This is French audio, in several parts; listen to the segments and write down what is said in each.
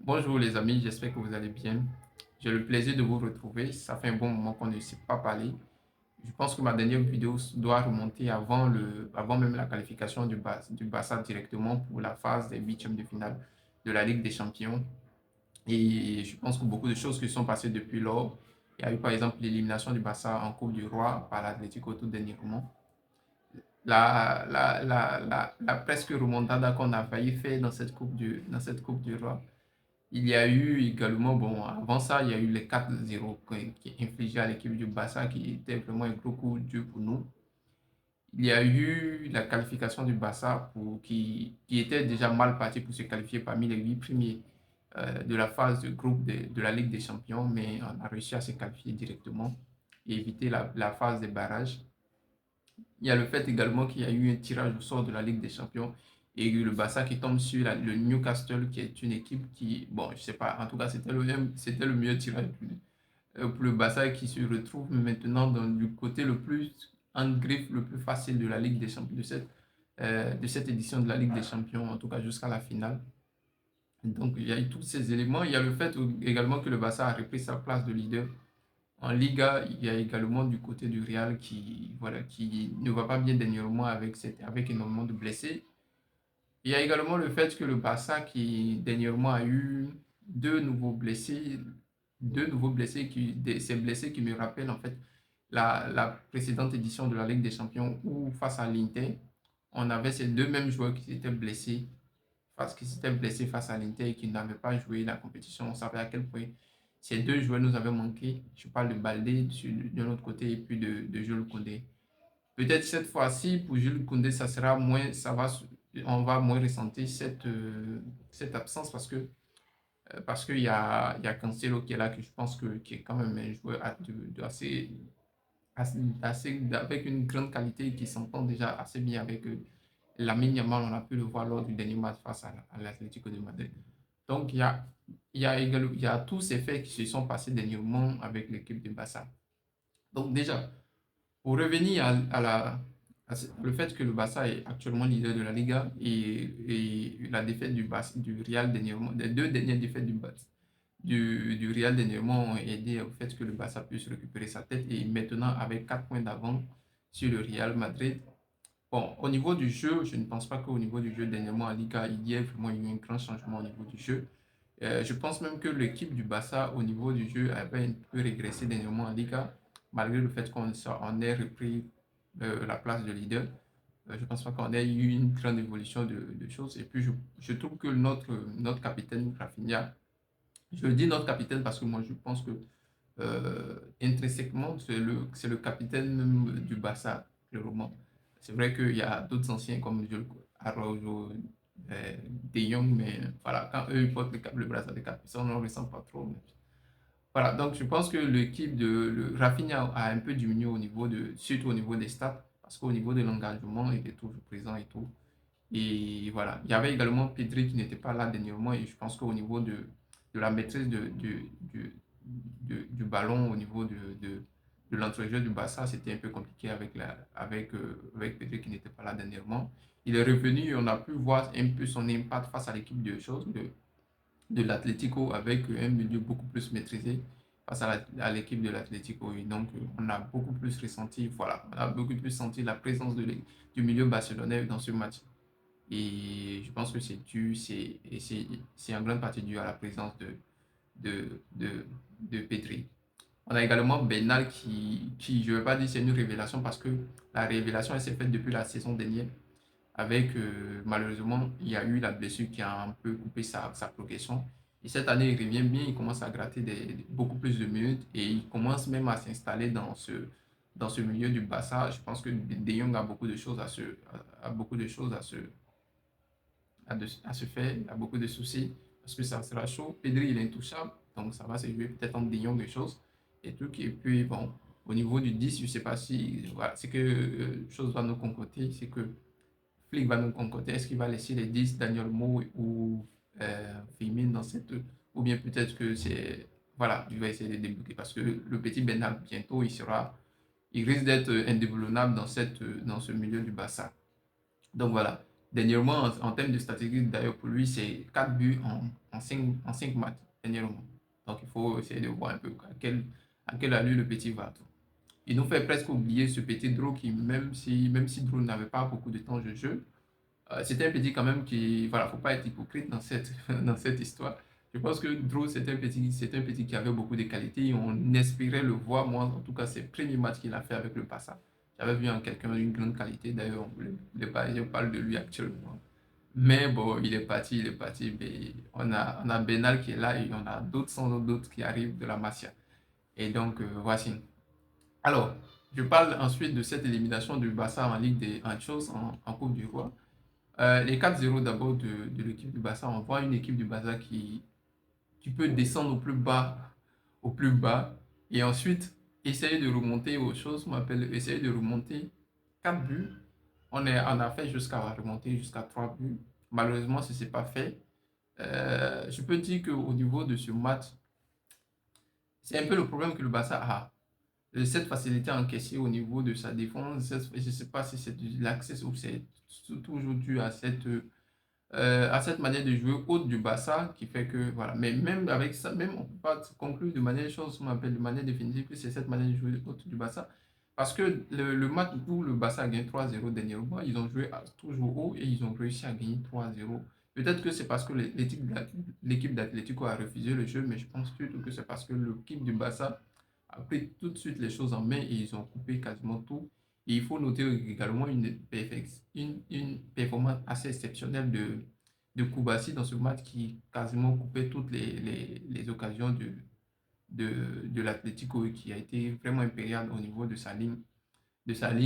Bonjour les amis, j'espère que vous allez bien. J'ai le plaisir de vous retrouver. Ça fait un bon moment qu'on ne s'est pas parlé. Je pense que ma dernière vidéo doit remonter avant même la qualification du Barça directement pour la phase des huitièmes de finale de la Ligue des Champions. Et je pense que beaucoup de choses qui sont passées depuis lors. Il y a eu par exemple l'élimination du Barça en Coupe du Roi par l'Atlético tout dernièrement. La presque remontada qu'on a failli faire dans cette coupe du Roi. Il y a eu également, bon, avant ça, il y a eu les 4-0 qui infligés à l'équipe du Barça, qui était vraiment un gros coup dur pour nous. Il y a eu la qualification du Barça qui était déjà mal parti pour se qualifier parmi les 8 premiers de la phase de groupe de la Ligue des Champions, mais on a réussi à se qualifier directement et éviter la phase des barrages. Il y a le fait également qu'il y a eu un tirage au sort de la Ligue des Champions et le Barça qui tombe sur le Newcastle, qui est une équipe qui, bon, je sais pas, en tout cas, c'était le meilleur tirage pour le Barça qui se retrouve maintenant du côté le plus en griffe, le plus facile de la Ligue des Champions, de cette édition de la Ligue des Champions, en tout cas jusqu'à la finale. Donc, il y a eu tous ces éléments. Il y a le fait également que le Barça a repris sa place de leader en Liga. Il y a également du côté du Real qui ne va pas bien dernièrement avec énormément de blessés. Il y a également le fait que le Barça qui dernièrement a eu deux nouveaux blessés, ces blessés qui me rappellent en fait la précédente édition de la Ligue des Champions où face à l'Inter, on avait ces deux mêmes joueurs qui s'étaient blessés face à l'Inter et qui n'avaient pas joué la compétition. On savait à quel point ces deux joueurs nous avaient manqué. Je parle de Baldé de l'autre côté et puis de Jules Koundé. Peut-être cette fois-ci, pour Jules Koundé, ça sera moins, on va moins ressentir cette absence parce qu'il y a Cancelo qui est là, que je pense qui est quand même un joueur avec une grande qualité et qui s'entend déjà assez bien avec Lamine Yamal. On a pu le voir lors du dernier match face à l'Atlético de Madrid. Donc, il y a tous ces faits qui se sont passés dernièrement avec l'équipe de Barça. Donc, déjà, pour revenir le fait que le Barça est actuellement leader de la Liga et la défaite du Real dernièrement, les deux dernières défaites du Real dernièrement ont aidé au fait que le Barça puisse récupérer sa tête et maintenant avec 4 points d'avance sur le Real Madrid. Bon, au niveau du jeu, je ne pense pas qu'au niveau du jeu dernièrement en Liga, il y ait vraiment eu un grand changement au niveau du jeu. Je pense même que l'équipe du Barça, au niveau du jeu, avait un peu régressé dernièrement en Liga, malgré le fait qu'on ait repris la place de leader. Je ne pense pas qu'on ait eu une grande évolution de choses. Et puis, je trouve que notre capitaine, Rafinha, je dis notre capitaine parce que moi, je pense que intrinsèquement, c'est le capitaine même du Barça, clairement. C'est vrai qu'il y a d'autres anciens comme Araujo, De Jong, mais voilà, quand eux ils portent le brassard de capitaine, on ne le ressent pas trop. Voilà, donc je pense que Rafinha a un peu diminué surtout au niveau des stats, parce qu'au niveau de l'engagement, il est toujours présent et tout. Et voilà, il y avait également Pedri qui n'était pas là dernièrement, et je pense qu'au niveau de la maîtrise du ballon, au niveau de l'entrejeu du Barça, c'était un peu compliqué avec Pedri qui n'était pas là dernièrement. Il est revenu, on a pu voir un peu son impact face à l'équipe de l'Atlético avec un milieu beaucoup plus maîtrisé face à l'équipe de l'Atlético. Et donc, on a beaucoup plus ressenti, voilà, on a beaucoup plus senti la présence du milieu barcelonais dans ce match. Et je pense que c'est en grande partie dû à la présence de, de, de Pedri. On a également Bernal je ne vais pas dire c'est une révélation parce que la révélation elle s'est faite depuis la saison dernière avec malheureusement il y a eu la blessure qui a un peu coupé sa progression. Et cette année il revient bien, il commence à gratter beaucoup plus de minutes et il commence même à s'installer dans ce milieu du Barça. Je pense que De Jong a beaucoup de choses a beaucoup de choses à se faire, il a beaucoup de soucis parce que ça sera chaud. Pedri il est intouchable, donc ça va se jouer peut-être en De Jong des choses et tout. Et puis bon, au niveau du 10 je ne sais pas si voilà, c'est que chose va nous concocter, c'est que Flick va nous concocter. Est-ce qu'il va laisser les 10 Daniel Mo ou Firmine dans cette. Ou bien peut-être que c'est. Voilà, il va essayer de débloquer parce que le petit Bernard, bientôt, il risque d'être indéboulonnable dans ce milieu du Barça. Donc voilà. Dernièrement, en termes de statistiques, d'ailleurs, pour lui, c'est 4 buts en 5 matchs dernièrement. Donc il faut essayer de voir un peu à quelle allure le petit va. Il nous fait presque oublier ce petit Drew qui, même si Drew n'avait pas beaucoup de temps de jeu, c'était un petit quand même qui, voilà, faut pas être hypocrite dans cette, dans cette histoire. Je pense que Drew, c'est un petit qui avait beaucoup de qualités. On espérait le voir, moi, en tout cas, c'est le premier match qu'il a fait avec le Barça. J'avais vu en quelqu'un une grande qualité. D'ailleurs, les Parisiens parlent de lui actuellement. Mais bon, il est parti. Mais on a Benal qui est là et on a d'autres sans doute d'autres qui arrivent de la Masia. Et donc, voici. Alors, je parle ensuite de cette élimination du Barça en Ligue des en chose en Coupe du Roi. Les 4-0 d'abord de l'équipe du Barça, on voit une équipe du Barça qui peut descendre au plus bas, et ensuite essayer de remonter aux choses, on appelle essayer de remonter 4 buts. On a fait jusqu'à remonter jusqu'à 3 buts. Malheureusement, ce n'est pas fait. Je peux dire qu'au niveau de ce match, c'est un peu le problème que le Barça a. Cette facilité à encaisser au niveau de sa défense, je ne sais pas si c'est de l'accès ou c'est toujours dû à cette manière de jouer haute du Barça qui fait que, voilà. Mais même avec ça, même on ne peut pas conclure de manière chose, on appelle de manière définitive que c'est cette manière de jouer haute du Barça. Parce que le match où le Barça a gagné 3-0 dernièrement, ils ont joué toujours haut et ils ont réussi à gagner 3-0. Peut-être que c'est parce que l'équipe d'Atlético a refusé le jeu, mais je pense plutôt que c'est parce que l'équipe du Barça a pris tout de suite les choses en main et ils ont coupé quasiment tout. Et il faut noter également une performance assez exceptionnelle de Koubassi dans ce match qui quasiment coupait toutes les occasions de l'Atlético et qui a été vraiment impérial au niveau de sa ligne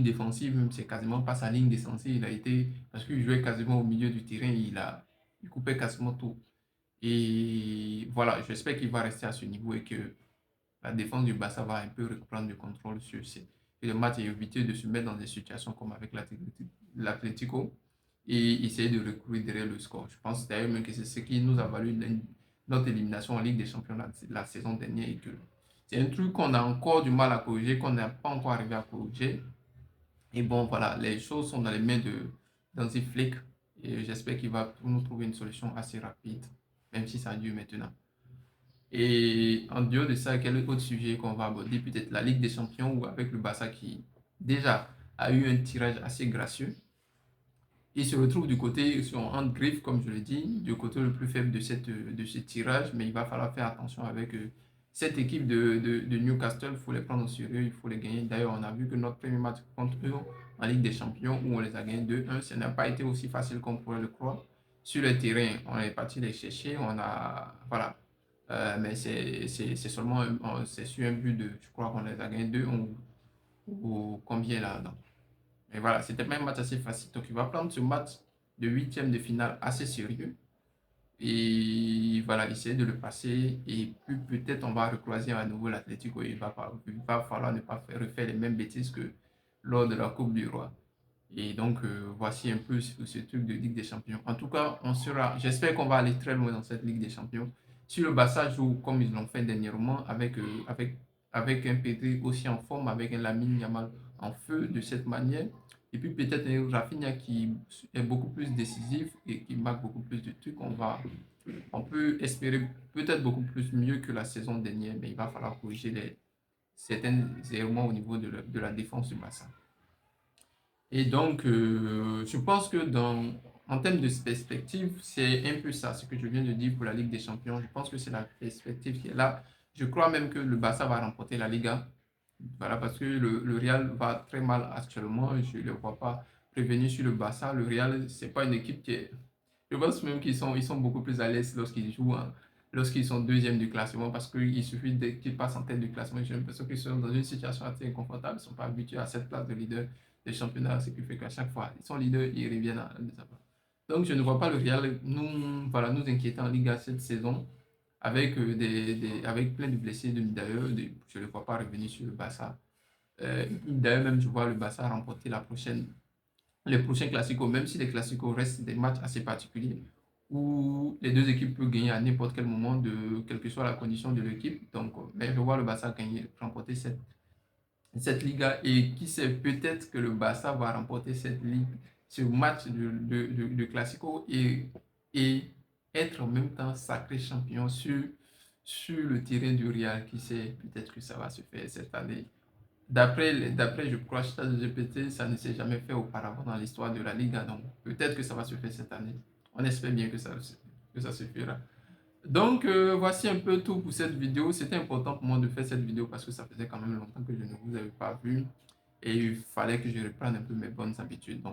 défensive. Même c'est quasiment pas sa ligne défensive, il a été, parce qu'il jouait quasiment au milieu du terrain, il coupait quasiment tout. Et voilà, j'espère qu'il va rester à ce niveau et que la défense du Barça va un peu reprendre le contrôle sur ces et le match et éviter de se mettre dans des situations comme avec l'Atlético et essayer de recourir derrière le score. Je pense d'ailleurs même que c'est ce qui nous a valu notre élimination en Ligue des Champions la saison dernière et que c'est un truc qu'on a encore du mal à corriger, qu'on n'a pas encore arrivé à corriger. Et bon, voilà, les choses sont dans les mains de Danzy Flick et j'espère qu'il va nous trouver une solution assez rapide, même si ça dure maintenant. Et en dehors de ça, quel autre sujet qu'on va aborder? Peut-être la Ligue des Champions ou avec le Barça qui déjà a eu un tirage assez gracieux. Il se retrouve du côté, en griffe, comme je l'ai dit, du côté le plus faible de ce tirage, mais il va falloir faire attention avec cette équipe de Newcastle. Il faut les prendre au sérieux, il faut les gagner. D'ailleurs, on a vu que notre premier match contre eux en Ligue des Champions, où on les a gagnés 2-1, ça n'a pas été aussi facile qu'on pourrait le croire. Sur le terrain, on est parti les chercher, on a, voilà. Mais c'est seulement, c'est sur un but de, je crois qu'on les a gagnés 2-1 ou combien là. Donc, et voilà, c'était pas un match assez facile. Donc, il va prendre ce match de huitième de finale assez sérieux. Et voilà, essayer de le passer. Et puis, peut-être, on va recroiser à nouveau l'Atlético. Il va falloir ne pas refaire les mêmes bêtises que lors de la Coupe du Roi. Et donc, voici un peu ce truc de Ligue des Champions. En tout cas, j'espère qu'on va aller très loin dans cette Ligue des Champions. Si le Barça joue comme ils l'ont fait dernièrement, avec un Pedri aussi en forme, avec un Lamine Yamal en feu de cette manière, et puis peut-être un Rafinha qui est beaucoup plus décisif et qui marque beaucoup plus de trucs, on peut espérer peut-être beaucoup plus mieux que la saison dernière, mais il va falloir corriger certains errements au niveau de la défense du Barça. Et donc, je pense que en termes de perspective, c'est un peu ça, ce que je viens de dire pour la Ligue des Champions. Je pense que c'est la perspective qui est là. Je crois même que le Barça va remporter la Liga. Voilà, parce que le Real va très mal actuellement. Je ne le vois pas prévenir sur le Barça. Le Real, c'est pas une équipe qui est. Je pense même ils sont beaucoup plus à l'aise lorsqu'ils jouent, hein, lorsqu'ils sont deuxième du classement, parce qu'il suffit qu'ils passent en tête du classement. J'ai l'impression qu'ils sont dans une situation assez inconfortable. Ils ne sont pas habitués à cette place de leader des championnats, ce qui fait qu'à chaque fois, ils sont leaders, ils reviennent à désavantage. Donc, je ne vois pas le Real voilà, nous inquiéter en Liga cette saison avec, avec plein de blessés. D'ailleurs, je ne le vois pas revenir sur le Barça. D'ailleurs, même, je vois le Barça remporter les prochains classicos, même si les classicos restent des matchs assez particuliers où les deux équipes peuvent gagner à n'importe quel moment, quelle que soit la condition de l'équipe. Donc, mais je vois le Barça remporter cette Liga et qui sait, peut-être que le Barça va remporter cette Ligue, ce match de Classico et être en même temps sacré champion sur le terrain du Real. Qui sait, peut-être que ça va se faire cette année. D'après, je crois, ChatGPT, ça ne s'est jamais fait auparavant dans l'histoire de la Liga. Donc, peut-être que ça va se faire cette année. On espère bien que ça se fera. Donc, voici un peu tout pour cette vidéo. C'était important pour moi de faire cette vidéo parce que ça faisait quand même longtemps que je ne vous avais pas vu. Et il fallait que je reprenne un peu mes bonnes habitudes. Donc,